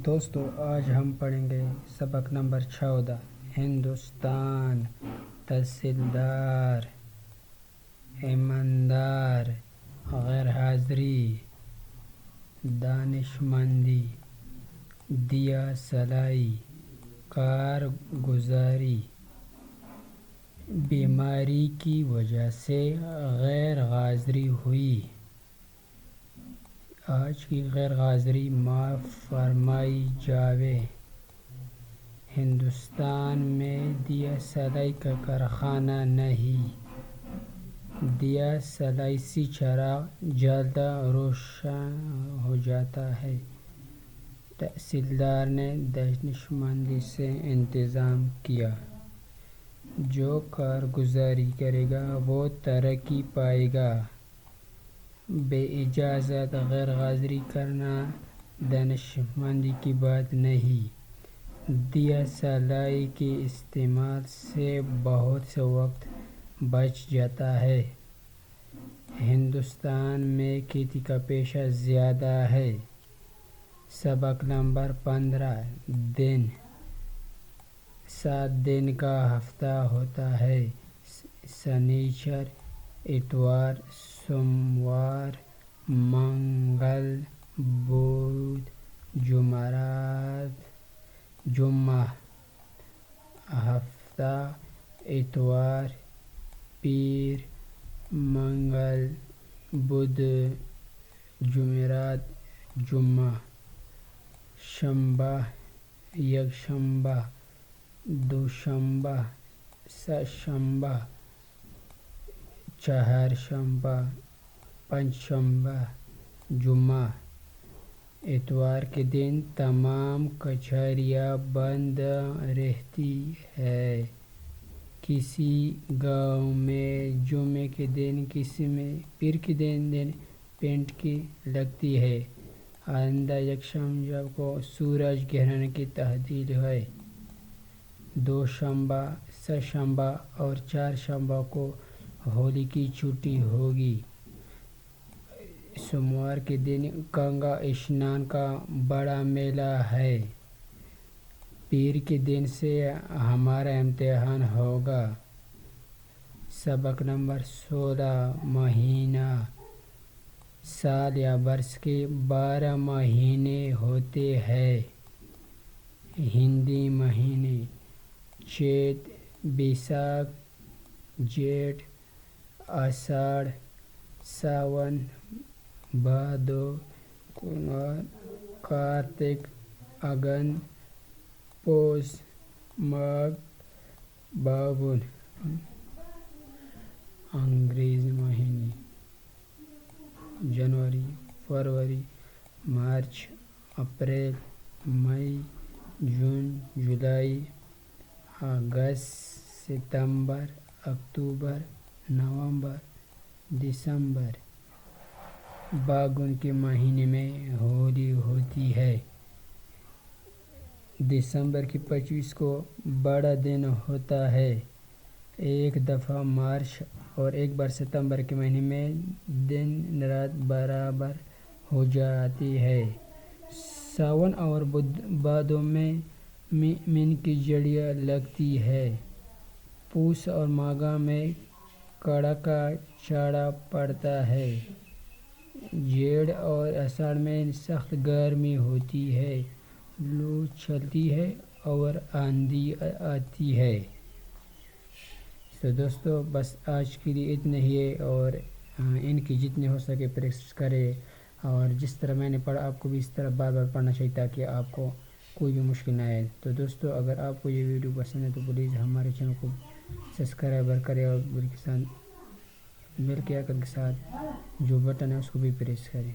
دوستو آج ہم پڑھیں گے سبق نمبر 14 ہندوستان، تحصیلدار، ایماندار، غیر حاضری، دانشمندی، دیا سلائی، کارگزاری۔ بیماری کی وجہ سے غیر حاضری ہوئی۔ آج کی غیر حاضری معاف فرمائی جاوے۔ ہندوستان میں دیا سلائی کا کارخانہ نہیں۔ دیا سلائی سے چراغ جلد روشن ہو جاتا ہے۔ تحصیلدار نے دانشمندی سے انتظام کیا۔ جو کارگزاری کرے گا وہ ترقی پائے گا۔ بے اجازت غیر حاضری کرنا دانشمندی کی بات نہیں۔ دیا سلائی کے استعمال سے بہت سے وقت بچ جاتا ہے۔ ہندوستان میں کھیتی کا پیشہ زیادہ ہے۔ سبق نمبر 15 دن۔ 7 دن کا ہفتہ ہوتا ہے۔ سنیچر، اتوار، سوموار، منگل، بدھ، جمعرات، جمعہ۔ ہفتہ: اتوار، پیر، منگل، بدھ، جمعرات، جمعہ۔ شنبہ: یکشنبہ، دوشنبہ، سہشنبہ، چہارشنبہ، پنجشنبہ، جمعہ۔ اتوار کے دن تمام کچہریاں بند رہتی ہیں۔ کسی گاؤں میں جمعے کے دن، کسی میں پیر کے دن پینٹ کی لگتی ہے۔ آئندہ یکشنبہ کو سورج گرہن کی تعطیل ہے۔ دوشنبہ، سہشنبہ اور چہارشنبہ کو ہولی کی چھٹی ہوگی۔ سوموار کے دن گنگا اسنان کا بڑا میلہ ہے۔ پیر کے دن سے ہمارا امتحان ہوگا۔ سبق نمبر 16 مہینہ۔ سال یا برس کے 12 مہینے ہوتے ہیں۔ ہندی مہینے: چیت، بیساکھ، جیٹھ، آساڑھ، ساون، بھادو، کنوان، کارتک، اگن، پوس، ماگھ، پھاگن۔ انگریزی مہینے: جنوری، فروری، مارچ، اپریل، مئی، جون، جولائی، اگست، ستمبر، اکتوبر، نومبر، دسمبر۔ پھاگن کے مہینے میں ہولی ہوتی ہے۔ دسمبر کی 25 کو بڑا دن ہوتا ہے۔ ایک دفعہ مارچ اور ایک بار ستمبر کے مہینے میں دن رات برابر ہو جاتی ہے۔ ساون اور بھادو میں مین کی جھڑیاں لگتی ہے۔ پوس اور ماگھ میں کڑاکا جھاڑ پڑتا ہے۔ جیٹھ اور آساڑھ میں سخت گرمی ہوتی ہے، لو چلتی ہے اور آندھی آتی ہے۔ تو دوستو بس آج کے لیے اتنا ہی ہے، اور ان کی جتنے ہو سکے پریکٹس کرے، اور جس طرح میں نے پڑھا آپ کو بھی اس طرح بار بار پڑھنا چاہیے تاکہ آپ کو کوئی بھی مشکل نہ آئے۔ تو دوستو اگر آپ کو یہ ویڈیو پسند ہے تو پلیز ہمارے چینل کو سبسکرائب کریں، اور بیل کے آئیکن کے ساتھ جو بٹن ہے اس کو بھی پریس کریں۔